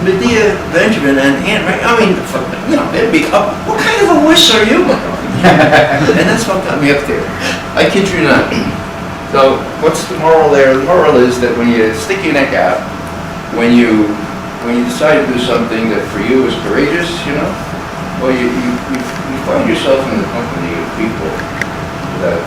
Medea, Benjamin, and Anne, right? I mean, they'd be up. What kind of a wuss are you? And that's what got me up there. I kid you not. So, what's the moral there? The moral is that when you stick your neck out, when you decide to do something that for you is courageous, well, you find yourself in the company of people that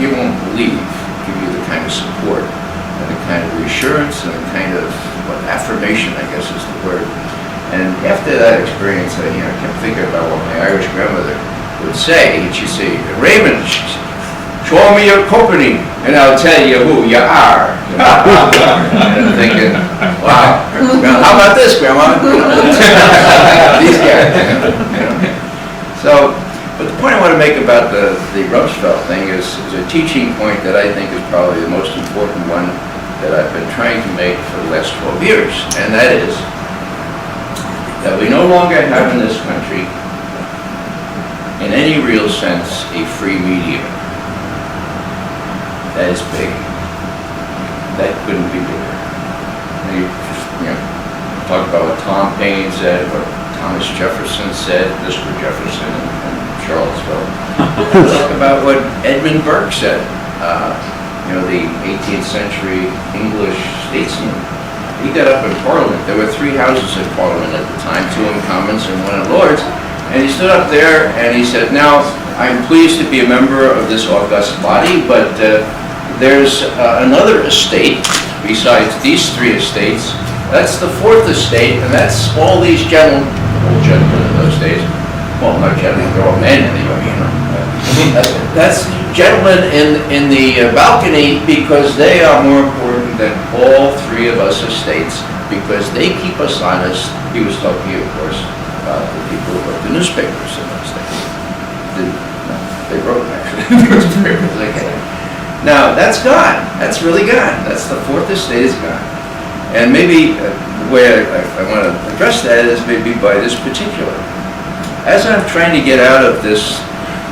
you won't believe give you the kind of support and the kind of reassurance and the kind of affirmation, I guess is the word. And after that experience, I kept thinking about what my Irish grandmother would say. She'd say, Raymond, show me your company, and I'll tell you who you are. And I'm thinking, wow, how about this, Grandma? These guys. So, but the point I want to make about the Rumsfeld thing is a teaching point that I think is probably the most important one that I've been trying to make for the last 12 years, and that is that we no longer have in this country, in any real sense, a free media. That is big. That couldn't be bigger. And you just, talk about what Tom Paine said, what Thomas Jefferson said, Mr. Jefferson in Charlottesville. Talk about what Edmund Burke said, the 18th century English statesman. He got up in Parliament. There were 3 houses in Parliament at the time, 2 in Commons and 1 in Lords. And he stood up there and he said, now, I'm pleased to be a member of this august body, but there's another estate besides these 3 estates. That's the 4th estate, and that's all these gentlemen, old gentlemen in those days. Well, not gentlemen, they're all men anyway, That's gentlemen in the balcony because they are more important than all 3 of us estates because they keep us honest. He was talking, of course, about the people who wrote the newspapers in those days. They wrote, actually, newspapers. Now, that's gone. That's really gone. That's the 4th estate is gone. And maybe the way I want to address that is maybe by this particular. As I'm trying to get out of this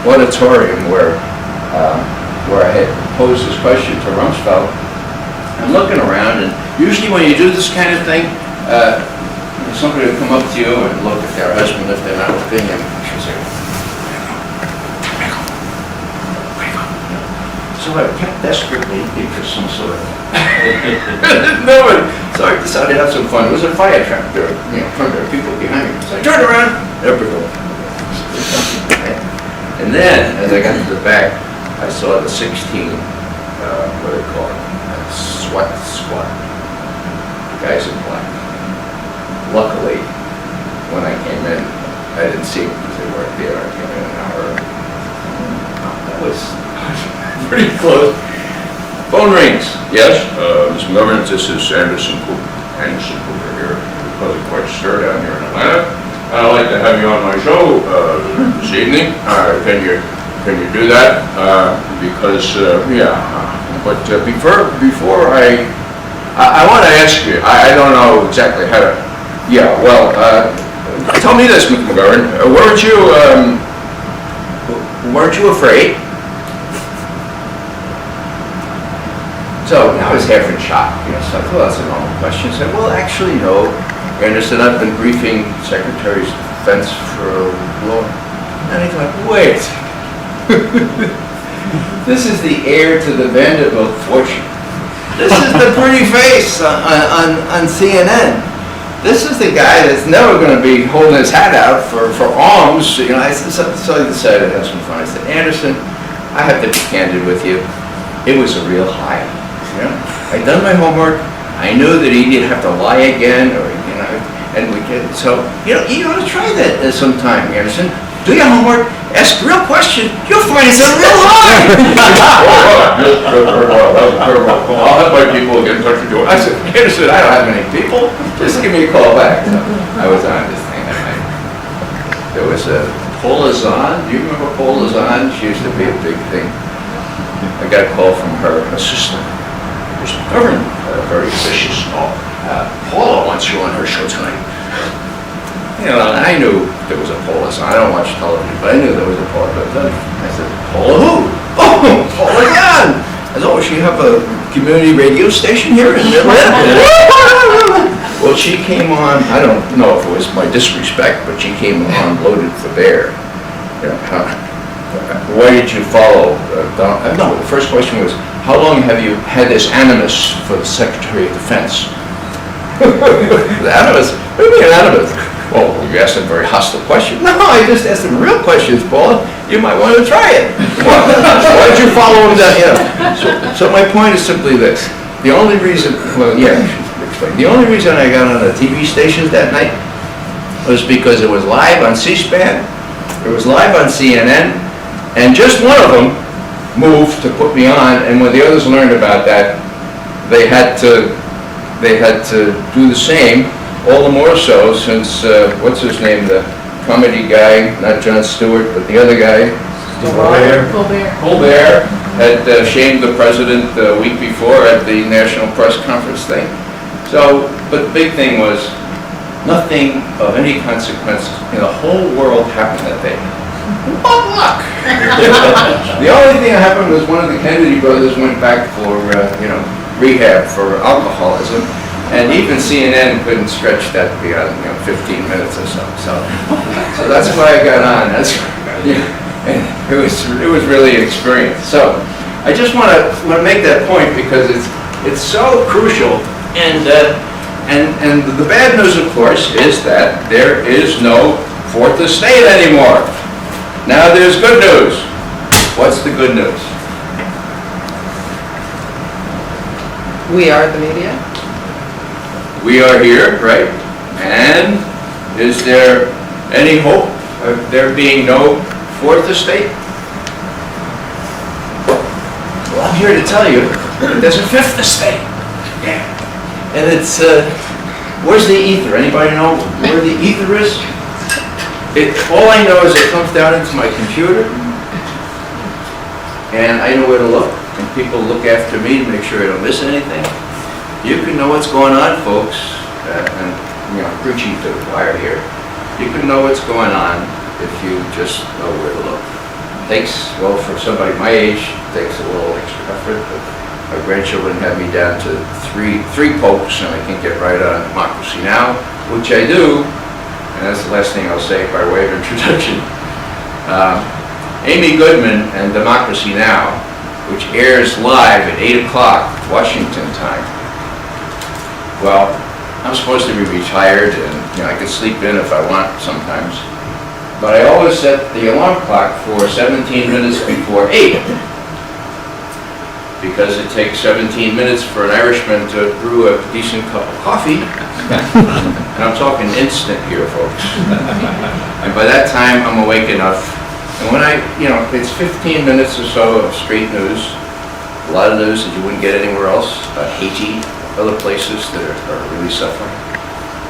auditorium where I had posed this question to Rumsfeld, I'm looking around, and usually when you do this kind of thing, somebody will come up to you and look at their husband if they're not looking, and she'll say, so I kept desperately looking for some sort of so I decided to have some fun. It was a fire trap. There were people behind me. So I turned around, there we go. And then, as I got to the back, I saw the 16, what do they call it? SWAT squad. Guys in black. Luckily, when I came in, I didn't see them because they weren't there. I came in an hour. That was pretty close. Phone rings. Yes? Mr. McGovern, this is Anderson Cooper here. We're probably quite stirred down here in Atlanta. I'd like to have you on my show this evening. Can you do that? Because, but before I want to ask you, I don't know exactly how to, tell me this, Mr. McGovern. Weren't you afraid? So I was half in shock, so I thought that's a normal question. I said, well, actually, no. Anderson, I've been briefing Secretaries of Defense for a long. And I thought, wait. This is the heir to the Vanderbilt fortune. This is the pretty face on CNN. This is the guy that's never going to be holding his hat out for arms. So I decided to have some fun. I said, Anderson, I have to be candid with you. It was a real high. I'd done my homework. I knew that he didn't have to lie again, and we could. So you ought to try that sometime, Anderson. Do your homework. Ask real questions. You'll find it's a real high. I'll have my people get in touch with you. I said, Anderson, I don't have any people. Just give me a call back. So I was on this thing that night. There was a Paul Lazan. Do you remember Paul Lazan? She used to be a big thing. I got a call from her assistant. Mr. McGovern, very vicious. Paula wants you on her show tonight. I knew there was a Paula. I don't watch television, but I knew there was a Paula. I said, Paula who? Oh, Paula Jan. I said, oh, she have a community radio station here in Atlanta? Well, she came on, I don't know if it was my disrespect, but she came on loaded for bear. You know, why did you follow no, the first question was, how long have you had this animus for the Secretary of Defense? The animus? What do you mean animus? Well, you asked a very hostile question. No, I just asked them real questions, Paula. You might want to try it. Why did you follow him down? You know. So my point is simply this. The only reason, well, yeah, I should explain. The only reason I got on the TV stations that night was because it was live on C-SPAN, it was live on CNN, and just one of them moved to put me on, and when the others learned about that, they had to do the same, all the more so since, what's his name, the comedy guy, not Jon Stewart, but the other guy, Colbert, had shamed the president the week before at the National Press Conference thing. So, but the big thing was, nothing of any consequence in the whole world happened that day. What luck! The only thing that happened was one of the Kennedy brothers went back for, rehab for alcoholism, and even CNN couldn't stretch that beyond, 15 minutes or so. So that's why I got on. That's, and it was really an experience. So I just want to make that point because it's so crucial. And the bad news, of course, is that there is no fourth estate anymore. Now there's good news. What's the good news? We are the media. We are here, right? And is there any hope of there being no fourth estate? Well, I'm here to tell you that there's a fifth estate. Yeah. And it's, where's the ether? Anybody know where the ether is? All I know is it comes down into my computer, and I know where to look, and people look after me to make sure I don't miss anything. You can know what's going on, folks, and preaching to the choir here. You can know what's going on if you just know where to look. Well, for somebody my age, it takes a little extra effort, but my grandchildren have me down to three pokes, and I can get right on Democracy Now!, which I do, and that's the last thing I'll say by way of introduction. Amy Goodman and Democracy Now!, which airs live at 8 o'clock Washington time. Well, I'm supposed to be retired, and I can sleep in if I want sometimes. But I always set the alarm clock for 17 minutes before 8. Because it takes 17 minutes for an Irishman to brew a decent cup of coffee. And I'm talking instant here, folks. And by that time, I'm awake enough. And when it's 15 minutes or so of straight news, a lot of news that you wouldn't get anywhere else, about Haiti, other places that are really suffering.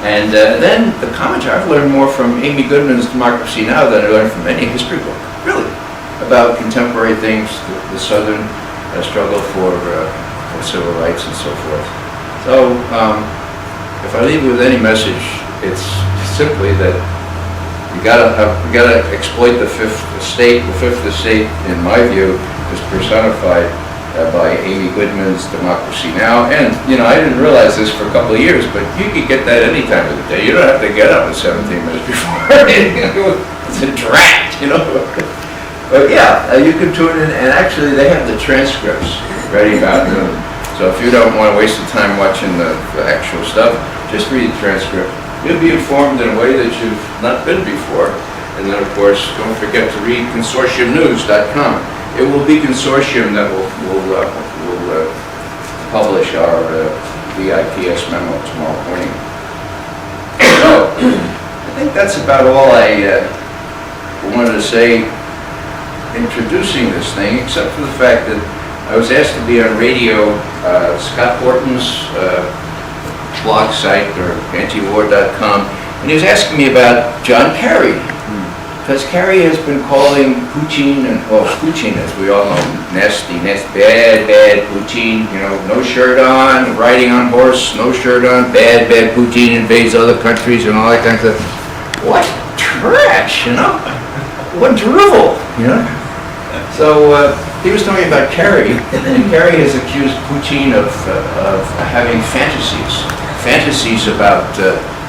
And then the commentary, I've learned more from Amy Goodman's Democracy Now! Than I learned from any history book, really, about contemporary things, the Southern struggle for civil rights and so forth. So, if I leave you with any message, it's simply that you gotta exploit the fifth estate. The fifth estate, in my view, is personified by Amy Goodman's Democracy Now! And, I didn't realize this for a couple of years, but you could get that any time of the day. You don't have to get up at 17 minutes before. It's a draft, But yeah, you can tune in, and actually they have the transcripts ready about noon. So if you don't want to waste the time watching the actual stuff, just read the transcript. You'll be informed in a way that you've not been before. And then, of course, don't forget to read consortiumnews.com. It will be Consortium that will publish our VIPS memo tomorrow morning. So, I think that's about all I wanted to say introducing this thing, except for the fact that I was asked to be on radio, Scott Horton's blog site, or antiwar.com, and he was asking me about John Kerry. Because Kerry has been calling Putin, Putin, as we all know, nasty, bad Putin, no shirt on, riding on horse, no shirt on, bad Putin invades other countries and all that kind of stuff. What trash, What drivel, So he was talking about Kerry, and Kerry has accused Putin of having fantasies. fantasies about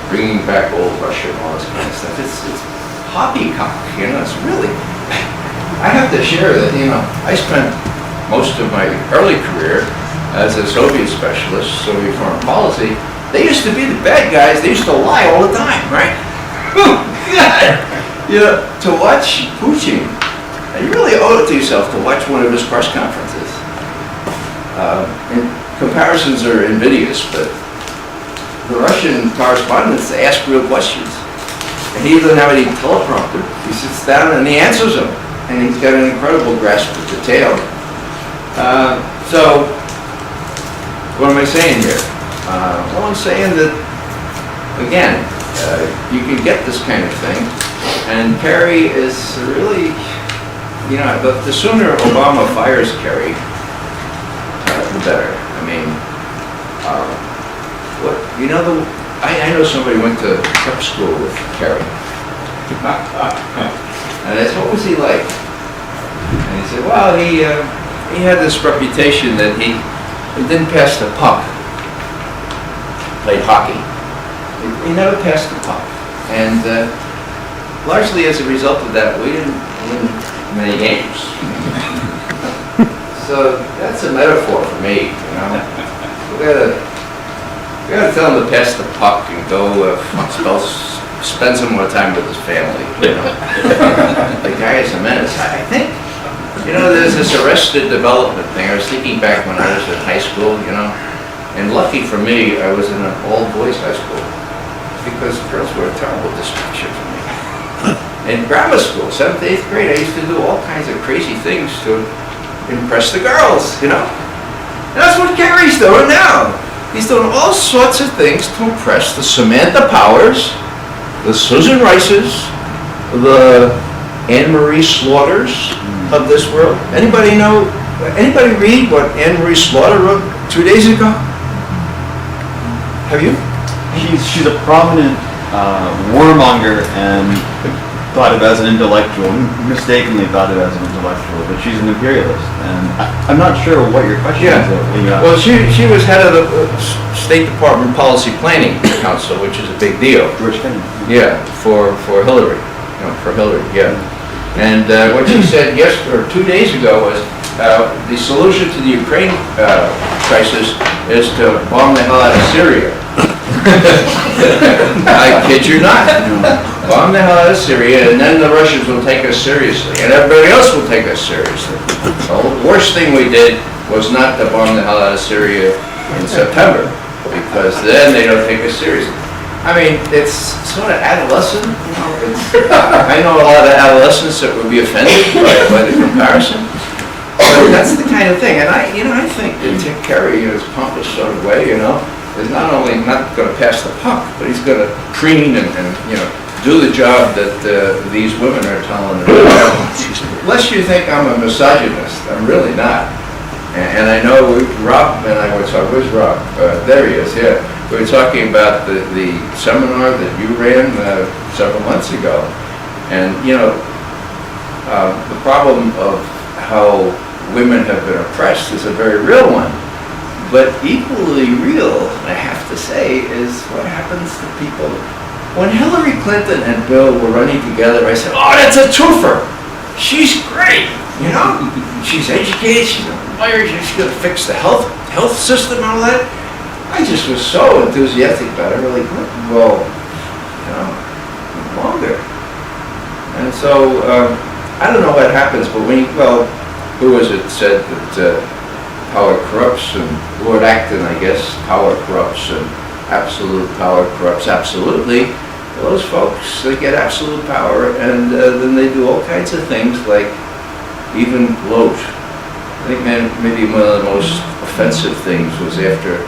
bringing back old Russia and all this kind of stuff. It's poppycock, it's really, I have to share that, I spent most of my early career as a Soviet specialist, Soviet foreign policy. They used to be the bad guys. They used to lie all the time, right? Oh, God! To watch Putin, and you really owe it to yourself to watch one of his press conferences. And comparisons are invidious, but the Russian correspondents ask real questions. And he doesn't have any teleprompter. He sits down and he answers them. And he's got an incredible grasp of detail. So, what am I saying here? Well, I'm saying that, again, you can get this kind of thing. And Kerry is really, the sooner Obama fires Kerry, the better. I mean, I know somebody went to prep school with Kerry. And I said, what was he like? And he said, well, he had this reputation that he didn't pass the puck. Played hockey. He never passed the puck. And largely as a result of that, we didn't win many games. So that's a metaphor for me, We gotta tell him to pass the puck and go spend some more time with his family, The guy is a menace. I think, there's this arrested development thing. I was thinking back when I was in high school, and lucky for me, I was in an all-boys high school because girls were a terrible distraction for me. In grammar school, 7th, 8th grade, I used to do all kinds of crazy things to impress the girls, And that's what Kerry's doing now. He's doing all sorts of things to impress the Samantha Powers, the Susan Rices, the Anne-Marie Slaughters of this world. Anybody read what Anne-Marie Slaughter wrote 2 days ago? Have you? She's a prominent warmonger and thought of as an intellectual, mistakenly thought of as an intellectual, but she's an imperialist. And I'm not sure what your question is. Well, she was head of the State Department Policy Planning Council, which is a big deal. Richmond. Yeah, for Hillary. For Hillary, yeah. And what she said 2 days ago was the solution to the Ukraine crisis is to bomb the hell out of Syria. I kid you not. Bomb the hell out of Syria, and then the Russians will take us seriously, and everybody else will take us seriously. The worst thing we did was not to bomb the hell out of Syria in September, because then they don't take us seriously. I mean, it's sort of adolescent. I know a lot of adolescents that would be offended by the comparison. But that's the kind of thing, and I think that Dick Kerry, in his pompous sort of way, is not only not going to pass the puck, but he's going to preen and do the job that these women are telling him. Lest you think I'm a misogynist, I'm really not. And I know Rob and I were talking. Where's Rob? There he is. Yeah, we were talking about the seminar that you ran several months ago, and the problem of how women have been oppressed is a very real one. But equally real, I have to say, is what happens to people. When Hillary Clinton and Bill were running together, I said, oh, that's a twofer. She's great, She's educated, she's a lawyer, she's going to fix the health system and all that. I just was so enthusiastic about it. Really, well, longer. And so, I don't know what happens, but who was it said that power corrupts, and Lord Acton, I guess, power corrupts and absolute power corrupts absolutely. Well, those folks, they get absolute power, and then they do all kinds of things like even gloat. I think maybe one of the most offensive things was after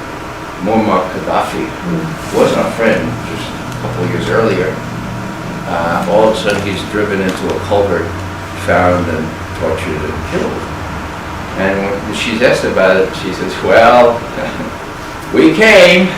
Muammar Gaddafi, who was our friend just a couple of years earlier. All of a sudden he's driven into a culvert, found and tortured and killed. And when she's asked about it, she says, well, we came,